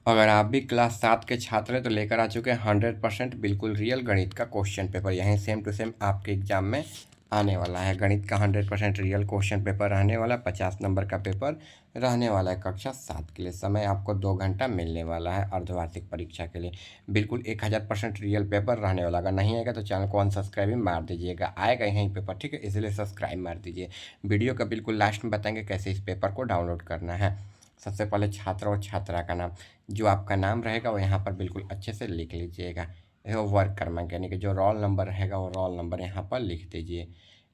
अगर आप भी क्लास 7 के छात्र हैं तो लेकर आ चुके हैं 100% बिल्कुल रियल गणित का क्वेश्चन पेपर। यहीं सेम टू सेम आपके एग्जाम में आने वाला है। गणित का 100% रियल क्वेश्चन पेपर रहने वाला है। 50 नंबर का पेपर रहने वाला है कक्षा 7 के लिए। समय आपको 2 घंटा मिलने वाला है अर्धवार्षिक परीक्षा के लिए। बिल्कुल 1000% रियल पेपर रहने वाला। अगर नहीं आएगा तो चैनल को अनसब्सक्राइब ही मार दीजिएगा। आएगा यहीं पेपर, ठीक है, इसलिए सब्सक्राइब मार दीजिए। वीडियो का बिल्कुल लास्ट में बताएंगे कैसे इस पेपर को डाउनलोड करना है। सबसे पहले छात्र और छात्रा का नाम, जो आपका नाम रहेगा वो यहाँ पर बिल्कुल अच्छे से लिख लीजिएगा। देखो वर्क क्रमांक यानी कि जो रोल नंबर रहेगा वो रोल नंबर यहाँ पर लिख दीजिए।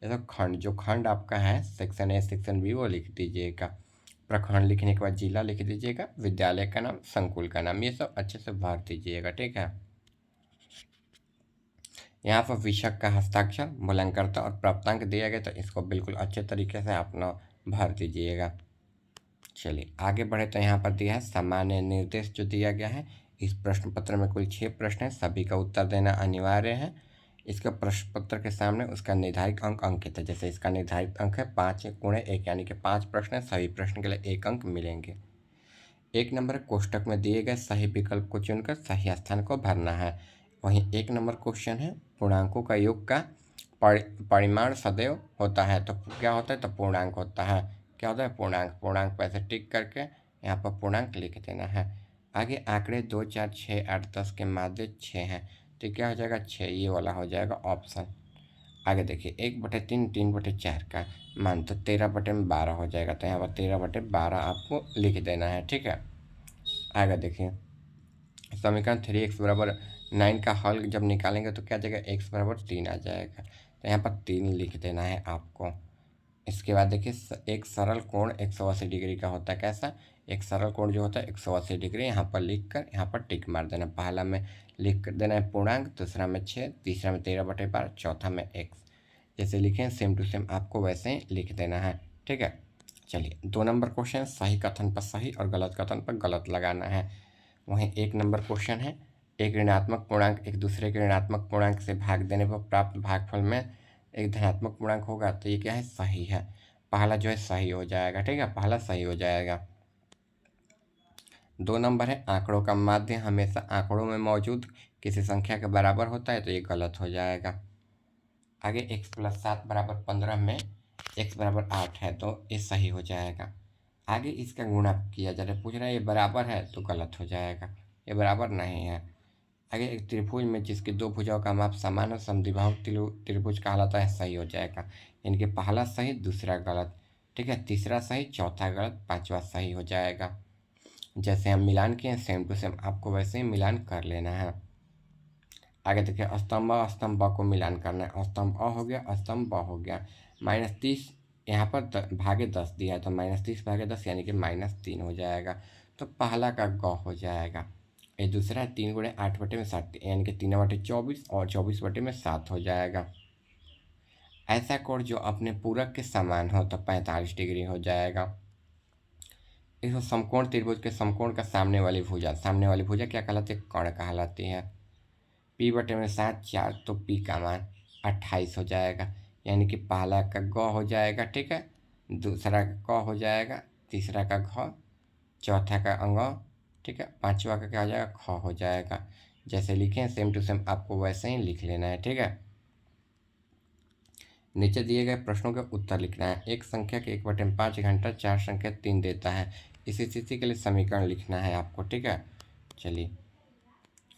देखो खंड, जो खंड आपका है सेक्शन ए सेक्शन बी वो लिख दीजिएगा। प्रखंड लिखने के बाद जिला लिख दीजिएगा। विद्यालय का नाम, संकुल का नाम, ये सब अच्छे से भर दीजिएगा, ठीक है। यहाँ पर विषय का हस्ताक्षर, मूल्यांकनकर्ता और प्राप्तांक दिया गया तो इसको बिल्कुल अच्छे तरीके से अपना भर दीजिएगा। चलिए आगे बढ़े तो यहाँ पर दिया है सामान्य निर्देश जो दिया गया है। इस प्रश्न पत्र में कुल 6 प्रश्न हैं, सभी का उत्तर देना अनिवार्य है। इसका प्रश्न पत्र के सामने उसका निर्धारित अंक अंकित है। जैसे इसका निर्धारित अंक है 5x1 यानी कि 5 प्रश्न है, सभी प्रश्न के लिए 1 अंक मिलेंगे। 1 नंबर कोष्टक में दिए गए सही विकल्प को चुनकर सही स्थान को भरना है। वहीं 1 नंबर क्वेश्चन है पूर्णांकों का योग का परिमाण सदैव होता है, तो क्या होता है, तो पूर्णांक होता है। क्या होता है, पूर्णांक। पूर्णांक पर ऐसे टिक करके यहाँ पर पूर्णांक लिख देना है। आगे आंकड़े 2 4 6 8 10 के माध्य 6 हैं, तो क्या हो जाएगा 6, ये वाला हो जाएगा ऑप्शन। आगे देखिए 1/3 3/4 का मान, तो 13/12 हो जाएगा, तो यहाँ पर 13/12 आपको लिख देना है, ठीक है। आगे देखिए समीकरण 3x = 9 का हल जब निकालेंगे तो क्या आ जाएगा, x = 3 आ जाएगा, तो यहाँ पर 3 लिख देना है आपको। इसके बाद देखिए एक सरल कोण 180 डिग्री का होता है। कैसा, एक सरल कोण जो होता है 180 डिग्री, यहाँ पर लिख कर यहाँ पर टिक मार देना। पहला में लिख कर देना है पूर्णांक, दूसरा में 6, तीसरा में 13/12, चौथा में x। जैसे लिखें सेम टू सेम आपको वैसे ही लिख देना है, ठीक है। चलिए 2 नंबर क्वेश्चन, सही कथन पर सही और गलत कथन पर गलत लगाना है। वहीं 1 नंबर क्वेश्चन है एक ऋणात्मक पूर्णांक एक दूसरे के ऋणात्मक पूर्णांक से भाग देने पर प्राप्त भागफल में एक धनात्मक पूर्णांक होगा, तो ये क्या है, सही है। पहला जो है सही हो जाएगा, ठीक है, पहला सही हो जाएगा। 2 नंबर है आंकड़ों का माध्य हमेशा आंकड़ों में मौजूद किसी संख्या के बराबर होता है, तो ये गलत हो जाएगा। आगे x + 7 = 15 में x = 8 है, तो ये सही हो जाएगा। आगे इसका गुणा किया जा रहा है, पूछ रहा है ये बराबर है, तो गलत हो जाएगा, ये बराबर नहीं है। आगे एक त्रिभुज में जिसकी 2 भुजाओं का माप समान और समद्विबाहु त्रिभुज कहलाता है, सही हो जाएगा। यानी कि पहला सही दूसरा गलत, ठीक है, तीसरा सही चौथा गलत पांचवा सही हो जाएगा। जैसे हम मिलान किए सेम टू सेम आपको वैसे ही मिलान कर लेना है। आगे देखिए स्तंभ अ स्तंभ ब को मिलान करना है। स्तंभ अ हो गया, स्तंभ ब हो गया। -30 यहाँ पर भागे 10 दिया है, तो -30 भागे 10 यानी कि -3 हो जाएगा, तो पहला का ग हो जाएगा। ये दूसरा 3 × 8/7 यानी कि 3/24 और 24/7 हो जाएगा। ऐसा कोण जो अपने पूरक के समान हो तो 45 डिग्री हो जाएगा। इसको समकोण त्रिभुज के समकोण का सामने वाली भुजा क्या कहलाती है, कर्ण कहलाती है। p/7 4, तो p का मान 28 हो जाएगा। यानी कि पहला का ग हो जाएगा, ठीक है, दूसरा का क हो जाएगा, तीसरा का घ, चौथा का अंग, ठीक है, पांचवा का क्या हो जाएगा, ख हो जाएगा। जैसे लिखें सेम टू सेम आपको वैसे ही लिख लेना है, ठीक है। नीचे दिए गए प्रश्नों का उत्तर लिखना है। एक संख्या के 1/5 घंटा 4 संख्या 3 देता है, इस स्थिति के लिए समीकरण लिखना है आपको, ठीक है। चलिए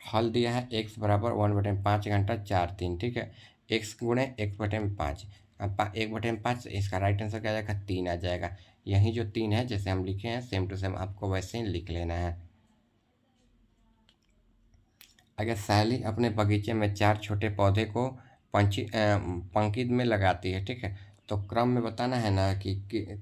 हल दिया है x = 1/5 घंटा 4 3, ठीक है, x × 1/5, अब 1/5 इसका राइट आंसर क्या आ जाएगा, 3 आ जाएगा। यही जो 3 है जैसे हम लिखे हैं सेम टू सेम आपको वैसे ही लिख लेना है। अगर सहेली अपने बगीचे में 4 छोटे पौधे को पंक्ति में लगाती है, ठीक है, तो क्रम में बताना है ना कि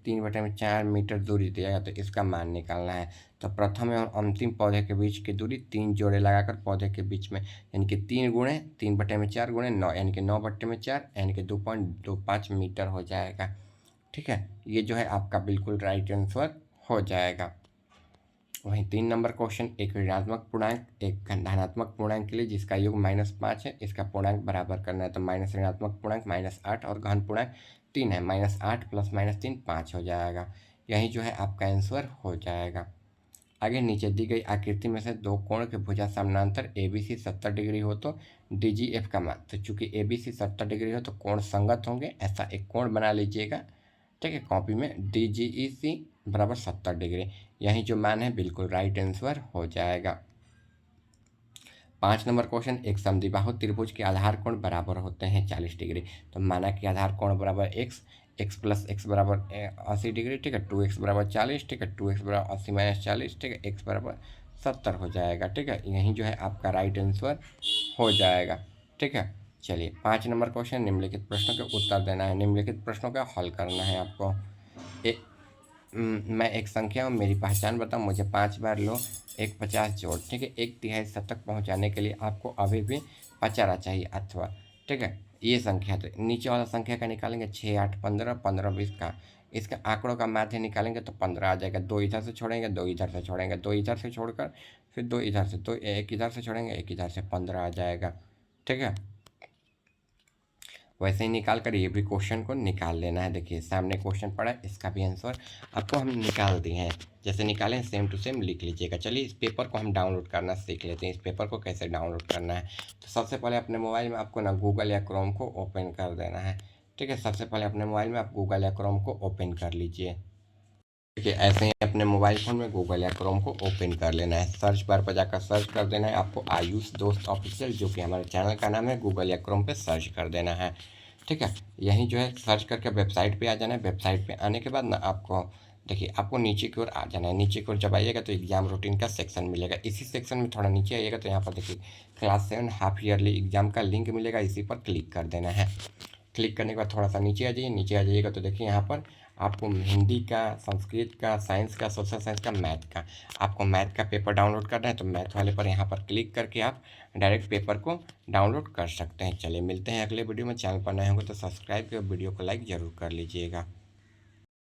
3/4 मीटर दूरी दिया गया, तो इसका मान निकालना है। तो प्रथम एवं अंतिम पौधे के बीच की दूरी 3 जोड़े लगाकर पौधे के बीच में यानी कि 3 × 3/4 × 9 यानी कि 9/4 यानी कि 2.25 मीटर हो जाएगा, ठीक है। ये जो है आपका बिल्कुल राइट आंसर हो जाएगा। वहीं 3 नंबर क्वेश्चन एक ऋणात्मक पूर्णांक एक धनात्मक पूर्णांक के लिए जिसका योग -5 है, इसका पूर्णांक बराबर करना है, तो माइनस ऋणात्मक पूर्णांक -8 और घन पूर्णांक 3 है, -8 + -3 5 हो जाएगा। यही जो है आपका आंसर हो जाएगा। आगे नीचे दी गई आकृति में से दो कोण के भुजा समानांतर ABC 70 डिग्री हो तो DGF का मान। तो चूंकि ABC 70 डिग्री हो तो कोण संगत होंगे, ऐसा एक कोण बना लीजिएगा, ठीक है, कॉपी में। DGEC बराबर 70 डिग्री, यही जो मान है बिल्कुल राइट आंसर हो जाएगा। 5 नंबर क्वेश्चन, एक समद्विबाहु त्रिभुज के आधार कोण बराबर होते हैं 40 डिग्री। तो माना कि आधार कोण बराबर x प्लस x बराबर 80 डिग्री, ठीक है, 2x बराबर 40, ठीक है, 2x बराबर 80 माइनस 40, ठीक है, x बराबर 70 हो जाएगा, ठीक है, यही जो है आपका राइट आंसर हो जाएगा, ठीक है। चलिए 5 नंबर क्वेश्चन, निम्नलिखित प्रश्नों के उत्तर देना है, निम्नलिखित प्रश्नों का हल करना है आपको। मैं एक संख्या हूँ, मेरी पहचान बताओ, मुझे 5 बार लो, एक 50 जोड़, ठीक है, 1/3 शतक पहुँचाने के लिए आपको अभी भी 50 चाहिए अथवा, ठीक है, ये संख्या। तो नीचे वाला संख्या का निकालेंगे 6, 8, 15, 15, 20 का, इसका आंकड़ों का माध्य निकालेंगे तो 15 आ जाएगा। 2 इधर से छोड़ेंगे, 2 इधर से छोड़ेंगे, 2 इधर से छोड़कर फिर 2 इधर से, तो एक इधर से छोड़ेंगे, एक इधर से, 15 आ जाएगा, ठीक है। वैसे ही निकाल कर ये भी क्वेश्चन को निकाल लेना है। देखिए सामने क्वेश्चन पड़ा है, इसका भी आंसर आपको हम निकाल दिए हैं, जैसे निकालें सेम टू सेम लिख लीजिएगा। चलिए इस पेपर को हम डाउनलोड करना सीख लेते हैं। इस पेपर को कैसे डाउनलोड करना है, तो सबसे पहले अपने मोबाइल में आपको ना गूगल या क्रोम को ओपन कर देना है, ठीक है। सबसे पहले अपने मोबाइल में आप गूगल या क्रोम को ओपन कर लीजिए, देखिए ऐसे ही अपने मोबाइल फ़ोन में गूगल या क्रोम को ओपन कर लेना है। सर्च बार पर जाकर सर्च कर देना है आपको आयुष दोस्त ऑफिशियल, जो कि हमारे चैनल का नाम है। गूगल या क्रोम पे सर्च कर देना है, ठीक है। यहीं जो है सर्च करके वेबसाइट पे आ जाना है। वेबसाइट पे आने के बाद ना आपको देखिए आपको नीचे की ओर आ जाना है। नीचे की ओर जब आइएगा तो एग्जाम रूटीन का सेक्शन मिलेगा। इसी सेक्शन में थोड़ा नीचे आइएगा तो यहाँ पर देखिए क्लास 7 हाफ ईयरली एग्जाम का लिंक मिलेगा, इसी पर क्लिक कर देना है। क्लिक करने के बाद थोड़ा सा नीचे आ जाइए। नीचे आ जाइएगा तो देखिए यहाँ पर आपको हिंदी का, संस्कृत का, साइंस का, सोशल साइंस का, मैथ का, आपको मैथ का पेपर डाउनलोड करना है। तो मैथ वाले पर यहाँ पर क्लिक करके आप डायरेक्ट पेपर को डाउनलोड कर सकते हैं। चलिए मिलते हैं अगले वीडियो में। चैनल पर नए होंगे तो सब्सक्राइब कर वीडियो को लाइक ज़रूर कर लीजिएगा।